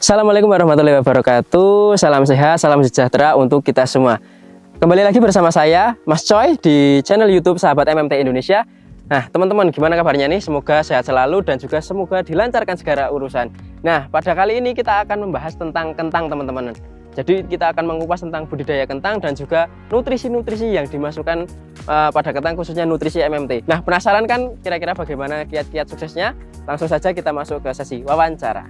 Assalamualaikum warahmatullahi wabarakatuh. Salam sehat, salam sejahtera untuk kita semua. Kembali lagi bersama saya, Mas Choi, di channel YouTube Sahabat MMT Indonesia. Nah, teman-teman, gimana kabarnya nih? Semoga sehat selalu dan juga semoga dilancarkan segala urusan. Nah, pada kali ini kita akan membahas tentang kentang, teman-teman. Jadi kita akan mengupas tentang budidaya kentang dan juga nutrisi-nutrisi yang dimasukkan pada kentang, khususnya nutrisi MMT. Nah, penasaran kan kira-kira bagaimana kiat-kiat suksesnya? Langsung saja kita masuk ke sesi wawancara.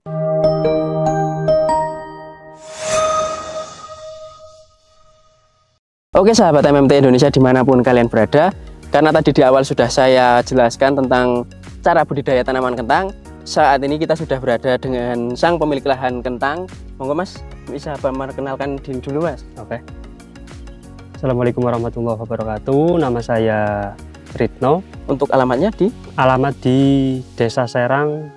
Oke sahabat MMT Indonesia dimanapun kalian berada, karena tadi di awal sudah saya jelaskan tentang cara budidaya tanaman kentang. Saat ini kita sudah berada dengan sang pemilik lahan kentang. Monggo Mas, bisa memperkenalkan diri dulu Mas. Oke. Assalamualaikum warahmatullahi wabarakatuh. Nama saya Ritno. Untuk alamatnya di? Alamat di Desa Serang,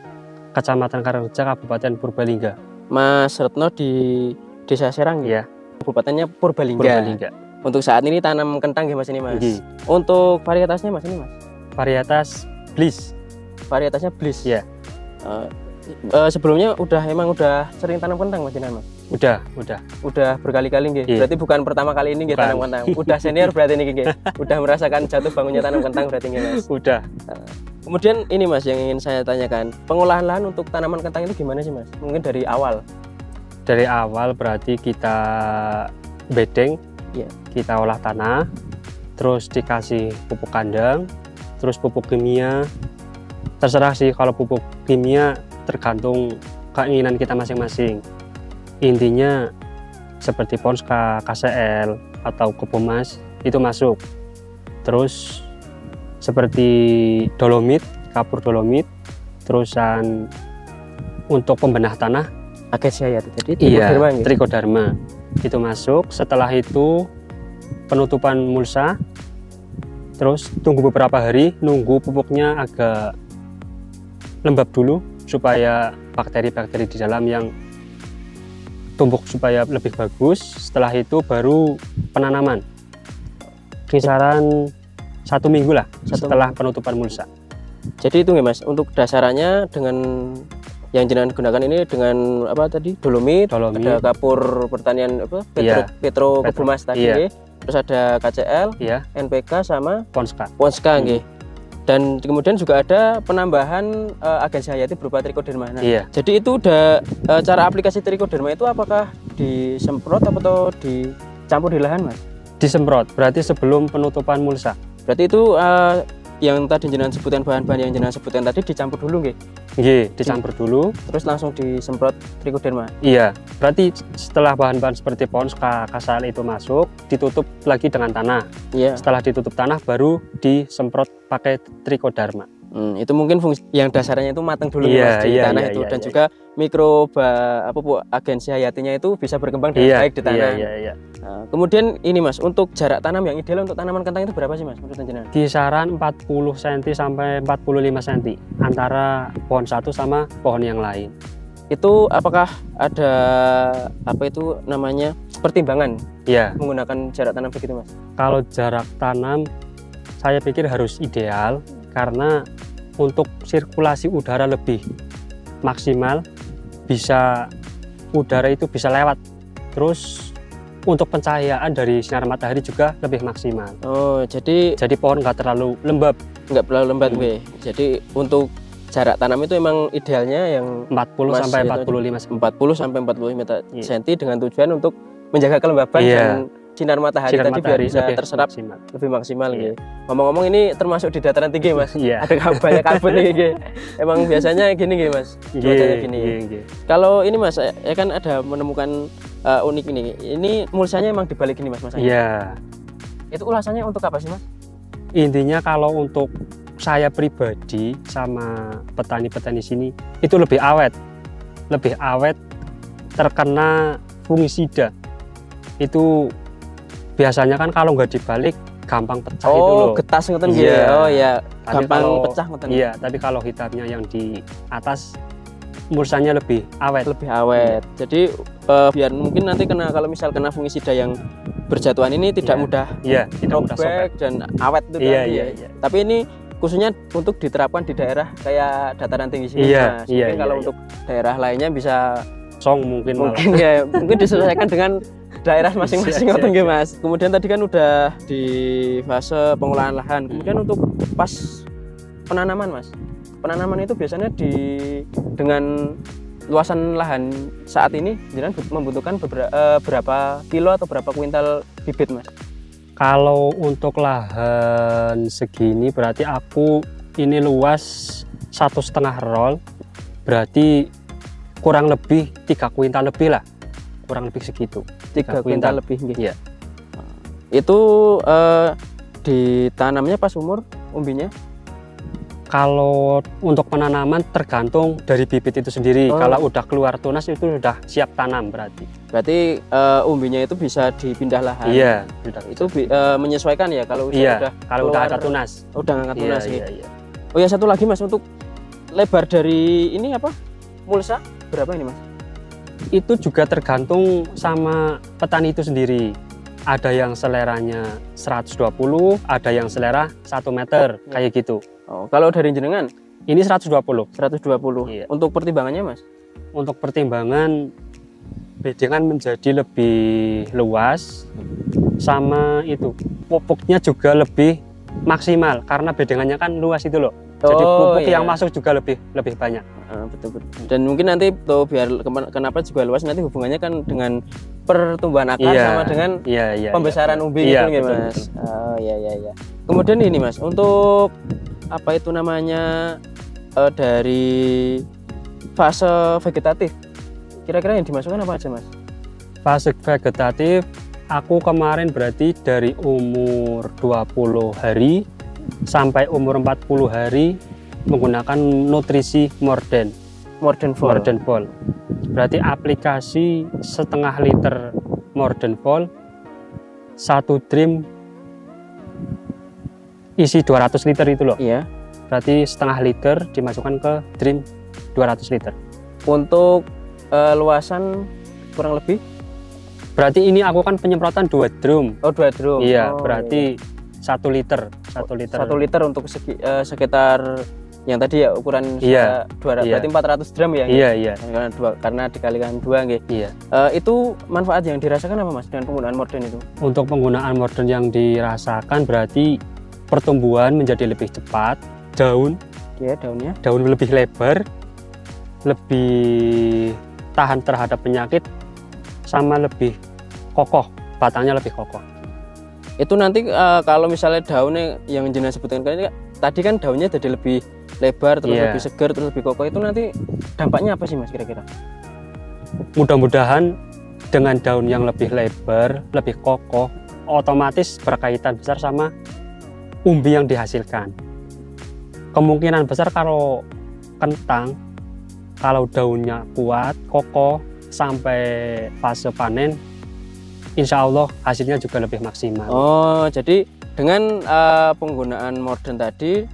Kecamatan Karangreja, Kabupaten Purbalingga. Mas Retno di Desa Serang ya? Kabupatennya Purbalingga. Untuk saat ini tanam kentang ya Mas ini Mas. Untuk varietasnya Mas ini Mas? Varietas Bliss. Varietasnya Bliss ya. Sebelumnya emang udah sering tanam kentang Mas ini Mas? Udah berkali-kali nggih. Berarti bukan pertama kali ini nggih tanam kentang. Udah senior berarti ini nggih. Udah merasakan jatuh bangunnya tanam kentang berarti nggih Mas. Udah. Kemudian ini Mas yang ingin saya tanyakan, pengolahan lahan untuk tanaman kentang itu gimana sih Mas? Mungkin dari awal. Dari awal berarti kita bedeng. Ya. Kita olah tanah, terus dikasih pupuk kandang, terus pupuk kimia. Terserah sih, kalau pupuk kimia tergantung keinginan kita masing-masing. Intinya seperti Ponska, KCL atau Kopomas itu masuk. Terus seperti dolomit, kapur dolomit, terusan untuk pembenah tanah Acacia ya tadi. Iya, Trichoderma itu masuk. Setelah itu penutupan mulsa, terus tunggu beberapa hari, nunggu pupuknya agak lembab dulu supaya bakteri-bakteri di dalam yang tumbuh supaya lebih bagus. Setelah itu baru penanaman, kisaran 1 minggu lah setelah penutupan mulsa. Jadi itu nggak Mas, untuk dasarannya dengan yang jenengan gunakan ini dengan apa tadi? Dolomit. Ada kapur pertanian apa? Petro Kopomas tadi. Terus ada KCL, NPK sama Ponska nggih. Dan kemudian juga ada penambahan Acacia hayati berupa Trichoderma. Nah, jadi itu udah cara aplikasi Trichoderma itu apakah disemprot atau dicampur di lahan Mas? Disemprot, berarti sebelum penutupan mulsa. Berarti itu yang tadi jenengan sebutkan bahan-bahan yang jenengan sebutkan tadi dicampur dulu nggih? Nggih, dicampur dulu terus langsung disemprot Trichoderma. Iya, berarti setelah bahan-bahan seperti Ponska, KCL itu masuk, ditutup lagi dengan tanah. Iya. Setelah ditutup tanah baru disemprot pakai Trichoderma. Itu mungkin fungsi yang dasarnya itu matang dulu Mas di tanah itu dan juga mikroba Acacia hayatinya itu bisa berkembang dengan baik di tanah. Nah, kemudian ini Mas, untuk jarak tanam yang ideal untuk tanaman kentang itu berapa sih Mas menurut jenengan? Kisaran 40 cm sampai 45 cm antara pohon satu sama pohon yang lain. Itu apakah ada pertimbangan menggunakan jarak tanam begitu Mas? Kalau jarak tanam saya pikir harus ideal karena untuk sirkulasi udara lebih maksimal, udara itu bisa lewat. Terus untuk pencahayaan dari sinar matahari juga lebih maksimal. Oh, jadi pohon nggak terlalu lembab. Jadi untuk jarak tanam itu emang idealnya yang 40 sampai 45 cm dengan tujuan untuk menjaga kelembaban dan sinar matahari tadi biar bisa terserap lebih maksimal. Ngomong-ngomong ini termasuk di dataran tinggi Mas. Ada banyak kabut nih. Emang biasanya gini Mas. Cuacanya gini. Kalau ini Mas, ya kan ada menemukan unik ini. Ini mulsanya emang dibalik gini Mas. Iya. Itu ulasannya untuk apa sih Mas? Intinya kalau untuk saya pribadi sama petani-petani sini itu lebih awet terkena fungisida. Itu biasanya kan kalau nggak dibalik gampang pecah itu loh. Getas ngoten nggih. Gampang pecah ngoten. Iya, tapi kalau hitamnya yang di atas mulsanya lebih awet. Jadi biar mungkin nanti kalau misal kena fungisida yang berjatuhan ini tidak mudah sobek dan awet itu kan. Tapi ini khususnya untuk diterapkan di daerah kayak dataran tinggi sini Mas. Mungkin kalau untuk daerah lainnya bisa kosong mungkin malah. Mungkin ya, mungkin disesuaikan dengan daerah masing-masing atau nggih Mas. Kemudian tadi kan udah di fase pengolahan lahan. Kemudian untuk pas penanaman Mas. Penanaman itu biasanya dengan luasan lahan saat ini jenengan membutuhkan berapa kilo atau berapa kuintal bibit Mas? Kalau untuk lahan segini berarti aku ini luas 1,5 roll, berarti kurang lebih 3 kuintal lebih lah, kurang lebih segitu. 3 kuintal lebih nggih. Iya. Itu ditanamnya pas umur umbinya? Kalau untuk penanaman tergantung dari bibit itu sendiri. Kalau udah keluar tunas itu sudah siap tanam berarti. Berarti umbinya itu bisa dipindah lahan. Iya, itu menyesuaikan ya kalau udah ada tunas. Udah ngangkat tunas iya, ya. iya. Oh ya, satu lagi Mas, untuk lebar dari ini apa? Mulsa berapa ini Mas? Itu juga tergantung sama petani itu sendiri. Ada yang seleranya 120, ada yang selera 1 meter, kayak gitu. Oh, kalau dari jenengan? Ini 120. 120. Iya. Untuk pertimbangannya Mas? Untuk pertimbangan bedengan menjadi lebih luas, sama itu pupuknya juga lebih maksimal karena bedengannya kan luas itu loh. Jadi pupuk yang masuk juga lebih banyak. Betul. Dan mungkin nanti tuh biar kenapa juga luas, nanti hubungannya kan dengan pertumbuhan akar sama dengan pembesaran umbi gitu ya Mas. Betul. Oh iya. Kemudian ini Mas, untuk apa itu namanya dari fase vegetatif, kira-kira yang dimasukkan apa aja Mas? Fase vegetatif aku kemarin berarti dari umur 20 hari sampai umur 40 hari menggunakan nutrisi Morden Vol. Berarti aplikasi setengah liter Morden Vol, 1 drim isi 200 liter itu loh. Iya. Berarti setengah liter dimasukkan ke drim 200 liter. Untuk luasan kurang lebih? Berarti ini aku kan penyemprotan 2 drum. Oh, 2 drum. Iya, berarti 1 liter. 1 liter untuk sekitar yang tadi ya ukuran 200, berarti 400 gram ya? Iya. Karena dikalikan 2 nggih. Iya. Itu manfaat yang dirasakan apa Mas dengan penggunaan Morden itu? Untuk penggunaan Morden yang dirasakan berarti pertumbuhan menjadi lebih cepat, daun lebih lebar, lebih tahan terhadap penyakit, sama lebih kokoh, batangnya lebih kokoh. Itu nanti kalau misalnya daunnya yang jenengan sebutkan tadi kan daunnya jadi lebih lebar, terus lebih segar, terus lebih kokoh, itu nanti dampaknya apa sih Mas kira-kira? Mudah-mudahan dengan daun yang lebih lebar, lebih kokoh, otomatis berkaitan besar sama umbi yang dihasilkan. Kemungkinan besar kalau kentang, kalau daunnya kuat, kokoh, sampai fase panen, insya Allah hasilnya juga lebih maksimal. Oh, jadi dengan penggunaan Morden tadi,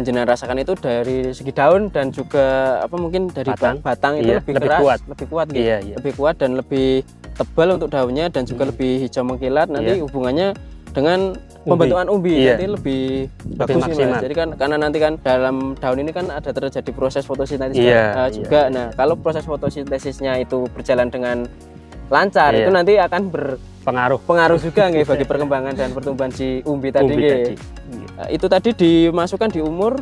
jenengan rasakan itu dari segi daun dan juga apa mungkin dari batang itu lebih keras, lebih kuat gitu. Iya. Lebih kuat dan lebih tebal untuk daunnya, dan juga lebih hijau mengkilat. Nanti hubungannya dengan pembentukan umbi nanti lebih bagus maksimal. Jadi kan karena nanti kan dalam daun ini kan ada terjadi proses fotosintesis juga. Nah, kalau proses fotosintesisnya itu berjalan dengan lancar, itu nanti akan berpengaruh juga nggih bagi perkembangan dan pertumbuhan si umbi tadi nggih. Itu tadi dimasukkan di umur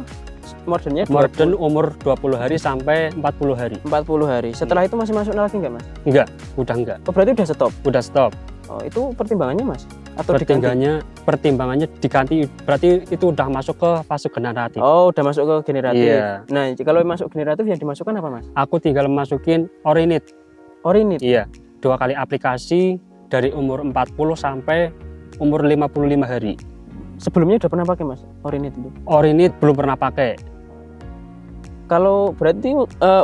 Morden umur 20 hari sampai 40 hari. 40 hari. Setelah itu masih masuk lagi enggak Mas? Enggak, udah enggak. Oh, berarti udah stop? Udah stop. Oh, itu pertimbangannya Mas? Atau pertimbangannya diganti, berarti itu udah masuk ke fase generatif. Oh, udah masuk ke generatif. Iya. Nah, kalau masuk generatif yang dimasukkan apa Mas? Aku tinggal masukin Orinit. Iya, 2 kali aplikasi dari umur 40 sampai umur 55 hari. Sebelumnya udah pernah pakai Mas Orinit itu? Orinit belum pernah pakai. Kalau berarti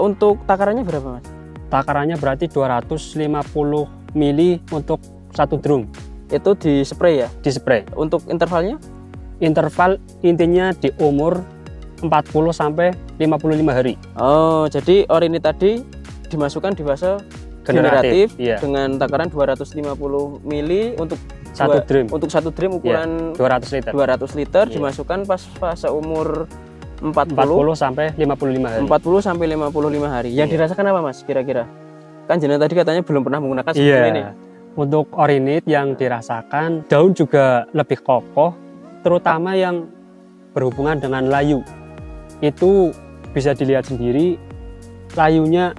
untuk takarannya berapa Mas? Takarannya berarti 250 mili untuk 1 drum. Itu di spray ya? Di spray. Untuk intervalnya? Interval intinya di umur 40 sampai 55 hari. Oh, jadi Orinit tadi dimasukkan di fase generatif dengan takaran 250 mili untuk 1 drum. Untuk 1 drum ukuran 200 liter. Dimasukkan pas fase umur 40 sampai 55 hari. 40 sampai 55 hari. Yang dirasakan apa Mas kira-kira? kan jenengan tadi katanya belum pernah menggunakan seperti Iya. ini. Untuk Orinit yang dirasakan daun juga lebih kokoh, terutama yang berhubungan dengan layu. Itu bisa dilihat sendiri, layunya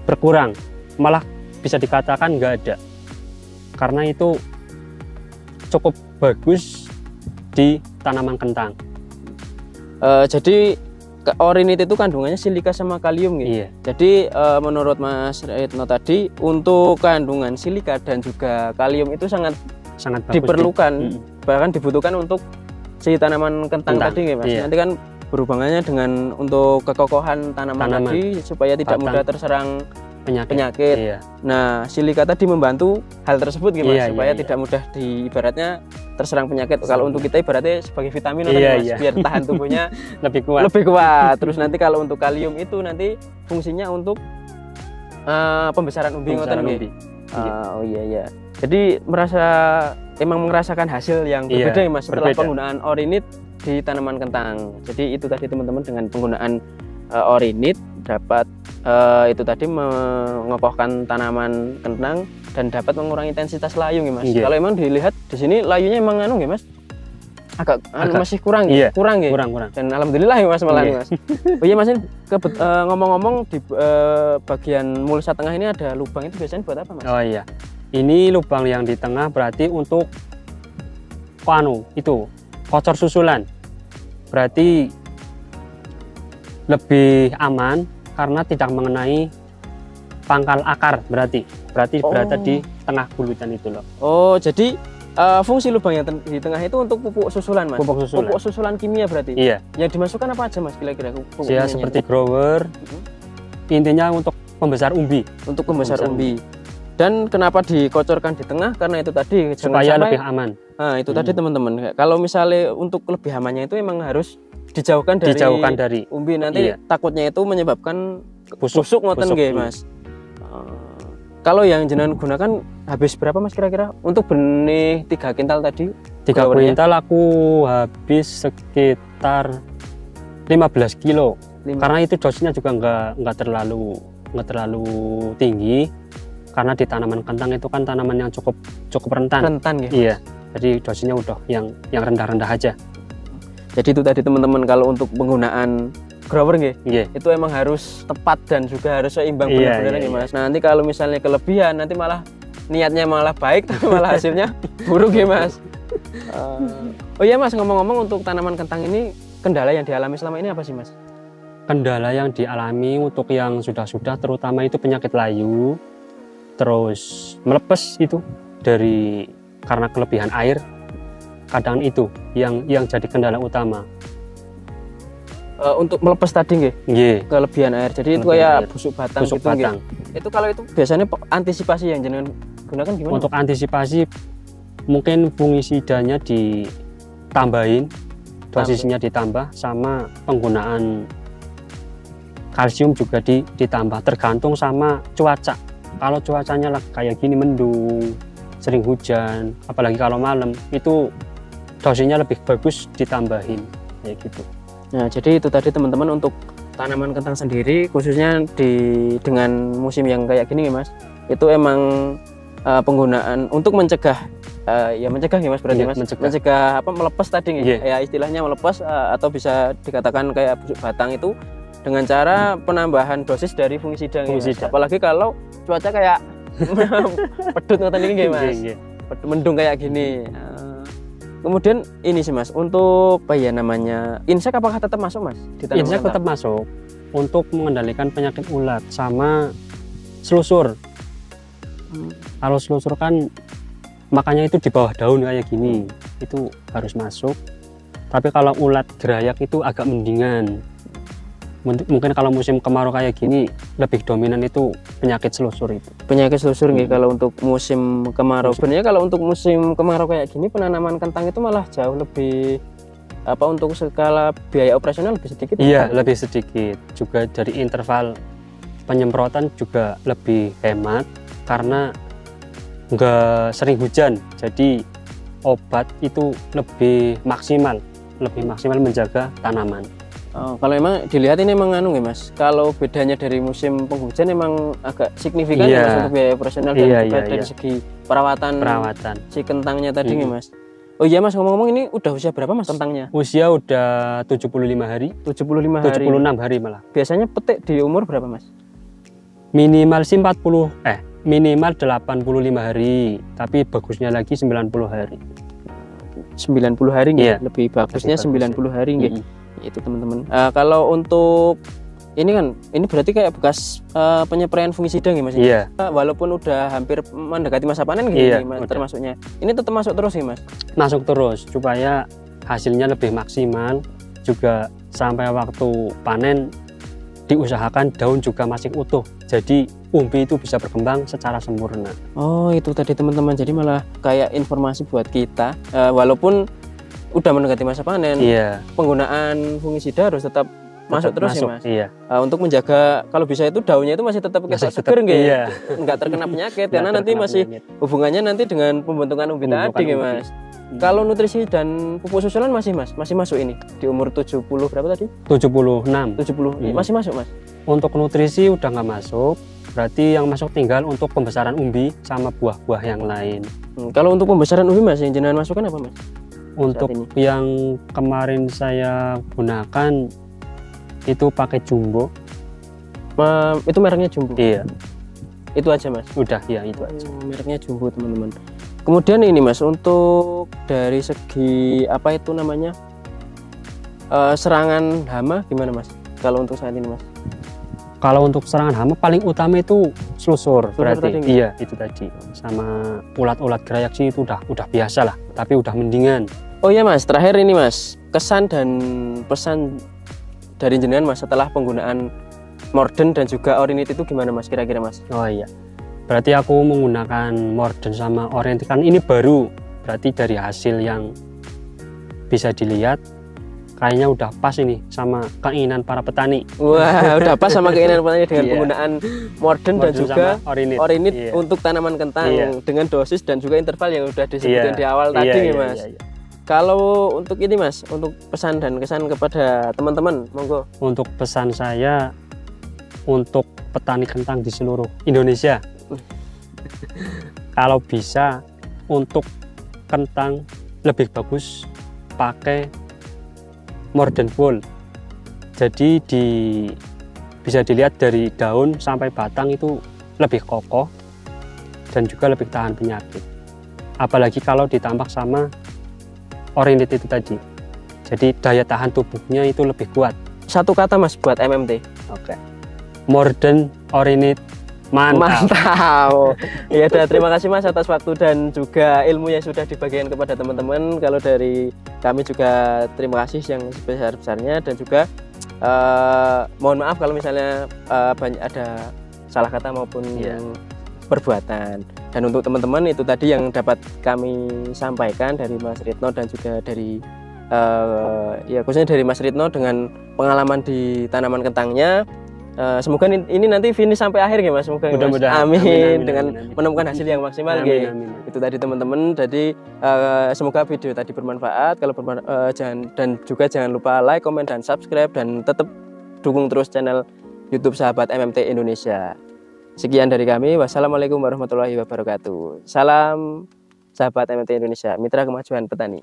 berkurang, malah bisa dikatakan nggak ada. Karena itu cukup bagus di tanaman kentang. Jadi Orinit itu kandungannya silika sama kalium gitu. Iya. Jadi menurut Mas Retno tadi untuk kandungan silika dan juga kalium itu sangat Sangat bagus. diperlukan, bahkan dibutuhkan untuk si tanaman kentang Kentang, tadi nggih, Mas. iya. Nanti kan berhubungannya dengan untuk kekokohan tanaman tadi supaya tidak batang, mudah terserang penyakit. penyakit. Iya. Nah, silika tadi membantu hal tersebut gitu, Mas, Iya, supaya iya. tidak mudah ibaratnya terserang penyakit. Kalau untuk kita ibaratnya sebagai vitamin Iya, Mas, iya. biar tahan tubuhnya Lebih kuat. lebih kuat. Terus nanti kalau untuk kalium itu nanti fungsinya untuk pembesaran umbi ngoten Pembesaran nggih. umbi. Oh iya iya. Jadi emang merasakan hasil yang Iya, berbeda ya, Mas, setelah berbeda. penggunaan Orinit di tanaman kentang. Jadi itu tadi teman-teman dengan penggunaan Orinit dapat itu tadi mengokohkan tanaman kentang dan dapat mengurangi intensitas layu nggih, Mas. Iya. Kalau emang dilihat di sini layunya emang anu nggih, Mas. Agak masih kurang Iya, kurang nggih. kurang. Dan alhamdulillah ya Mas malah Iya. Mas. Oh iya Mas, ngomong-ngomong di bagian mulsa tengah ini ada lubang, itu biasanya buat apa Mas? Oh iya. Ini lubang yang di tengah berarti untuk itu kocor susulan. Berarti lebih aman karena tidak mengenai pangkal akar berarti berada di tengah bulutan itu loh. Oh, jadi fungsi lubang yang di tengah itu untuk pupuk susulan Mas? Pupuk susulan. Pupuk susulan kimia berarti? Iya. Yang dimasukkan apa aja Mas kira-kira pupuk Ya kimianya? seperti grower. Intinya untuk pembesar umbi. Untuk pembesar umbi. Dan kenapa dikocorkan di tengah? Karena itu tadi Supaya lebih aman. Nah, itu tadi teman-teman. Kalau misalnya untuk lebih amannya itu emang harus dijauhkan dari umbi, nanti iya. takutnya itu menyebabkan Busuk ngoten nggih, Mas. Kalau yang jenengan gunakan habis berapa Mas kira-kira untuk benih 3 kintal tadi? 3 kuintal aku habis sekitar 15 kilo. Karena itu dosisnya juga nggak terlalu tinggi. Karena di tanaman kentang itu kan tanaman yang cukup rentan. Rentan ya. Iya. Jadi dosisnya udah yang rendah-rendah aja. Jadi itu tadi teman-teman, kalau untuk penggunaan grower nggih, itu emang harus tepat dan juga harus seimbang Iya, benar-benar iya, nggih, Mas. Nanti kalau misalnya kelebihan nanti malah niatnya malah baik tapi malah hasilnya buruk ya Mas. Oh iya Mas, ngomong-ngomong untuk tanaman kentang ini kendala yang dialami selama ini apa sih Mas? Kendala yang dialami untuk yang sudah terutama itu penyakit layu, terus melepes itu karena kelebihan air, kadang itu yang jadi kendala utama. Untuk melepes tadi nggih, kelebihan air, jadi itu kayak busuk batang gitu nggih. Itu kalau itu biasanya antisipasi yang jenengan gunakan gimana? Untuk antisipasi mungkin fungisidanya ditambahin, dosisnya ditambah, sama penggunaan kalsium juga ditambah, tergantung sama cuaca. Kalau cuacanya kayak gini mendung, sering hujan, apalagi kalau malam, itu dosisnya lebih bagus ditambahin kayak gitu. Nah, jadi itu tadi teman-teman untuk tanaman kentang sendiri, khususnya dengan musim yang kayak gini Mas, itu emang penggunaan untuk mencegah ya Mas berarti Iya, Mas, mencegah apa, melepes tadi nggih, ya istilahnya melepes, atau bisa dikatakan kayak busuk batang itu dengan cara penambahan dosis dari fungisida nggih, Mas. Apalagi kalau cuaca kayak pedut ngoten iki nggih Mas, mendung kayak gini. Kemudian ini sih Mas, untuk apa ya namanya, insek apakah tetap masuk Mas di tanaman insek kentang? tetap masuk untuk mengendalikan penyakit ulat sama selusur. Kalau selusur kan makanya itu di bawah daun kayak gini, itu harus masuk. Tapi kalau ulat gerayak itu agak mendingan. Mungkin kalau musim kemarau kayak gini lebih dominan itu penyakit selusur itu. Penyakit selusur nggih kalau untuk musim kemarau. Sebenarnya kalau untuk musim kemarau kayak gini penanaman kentang itu malah jauh lebih untuk skala biaya operasional lebih sedikit. Iya, lebih sedikit. Juga dari interval penyemprotan juga lebih hemat karena nggak sering hujan. Jadi obat itu lebih maksimal menjaga tanaman. Oh, kalau emang dilihat ini emang anu nggih Mas, kalau bedanya dari musim penghujan emang agak signifikan ya Mas untuk biaya operasional dan juga dari segi perawatan si kentangnya tadi nggih Mas. Oh iya Mas, ngomong-ngomong ini udah usia berapa Mas kentangnya? Usia udah 75 hari. 75 hari. 76 hari malah. Biasanya petik di umur berapa Mas? Minimal sih minimal 85 hari, tapi bagusnya lagi 90 hari. 90 hari nggih, lebih bagusnya 90 hari nggih. Itu teman-teman. Kalau untuk ini kan, ini berarti kayak bekas penyepraian fungisida nggih Mas? Iya. Walaupun udah hampir mendekati masa panen gitu Mas, termasuknya. Ini tetap masuk terus nih Mas? Masuk terus supaya hasilnya lebih maksimal, juga sampai waktu panen diusahakan daun juga masih utuh. Jadi umbi itu bisa berkembang secara sempurna. Oh, itu tadi teman-teman. Jadi malah kayak informasi buat kita, walaupun udah mendekati masa panen, penggunaan fungisida harus tetap masuk terus ya Mas. Iya. Untuk menjaga kalau bisa itu daunnya itu masih tetap seger nggih. Iya. Enggak terkena penyakit karena nanti masih hubungannya nanti dengan pembentukan umbi tadi nggih Mas. Kalau nutrisi dan pupuk susulan masih Mas, masih masuk ini di umur 70 berapa tadi? 76. 70. Masih masuk Mas. Untuk nutrisi udah nggak masuk. Berarti yang masuk tinggal untuk pembesaran umbi sama buah-buah yang lain. Kalau untuk pembesaran umbi Mas, yang jenengan masukkan apa Mas? Untuk yang kemarin saya gunakan itu pakai Jumbo. Itu mereknya Jumbo? Iya. Itu aja Mas? Udah, ya itu aja. Mereknya Jumbo teman-teman. Kemudian ini Mas, untuk dari segi apa itu namanya serangan hama gimana Mas? Kalau untuk saat ini Mas? Kalau untuk serangan hama paling utama itu selusur berarti. Iya, itu tadi. Sama ulat-ulat gerayak sih itu udah biasa lah, tapi udah mendingan. Oh iya Mas, terakhir ini Mas, kesan dan pesan dari jenengan Mas setelah penggunaan Morden dan juga Orinit itu gimana Mas kira-kira Mas? Oh iya, berarti aku menggunakan Morden sama Orinit kan ini baru, berarti dari hasil yang bisa dilihat kayaknya udah pas ini sama keinginan para petani. Wah, udah pas sama keinginan petani dengan penggunaan Morden dan juga Orinit untuk tanaman kentang dengan dosis dan juga interval yang udah disebutkan di awal tadi Mas. Kalau untuk ini Mas, untuk pesan dan kesan kepada teman-teman, monggo. Untuk pesan saya untuk petani kentang di seluruh Indonesia, kalau bisa untuk kentang lebih bagus pakai Morden Full. Jadi bisa dilihat dari daun sampai batang itu lebih kokoh dan juga lebih tahan penyakit. Apalagi kalau ditambah sama Orinit itu tadi. Jadi daya tahan tubuhnya itu lebih kuat. Satu kata Mas buat MMT. Oke. Morden Orinit mantap. Ya udah, terima kasih Mas atas waktu dan juga ilmu yang sudah dibagikan kepada teman-teman. Kalau dari kami juga terima kasih yang sebesar-besarnya dan juga mohon maaf kalau misalnya banyak ada salah kata maupun perbuatan. Dan untuk teman-teman itu tadi yang dapat kami sampaikan dari Mas Ritno dan juga dari ya khususnya dari Mas Ritno dengan pengalaman di tanaman kentangnya. Semoga ini nanti finish sampai akhir ya Mas. Semoga mudah-mudahan amin, dengan menemukan hasil yang maksimal amin. Itu tadi teman-teman. Jadi semoga video tadi bermanfaat. Kalau dan juga jangan lupa like, komen dan subscribe dan tetap dukung terus channel YouTube Sahabat MMT Indonesia. Sekian dari kami. Wassalamualaikum warahmatullahi wabarakatuh. Salam Sahabat MMT Indonesia, mitra kemajuan petani.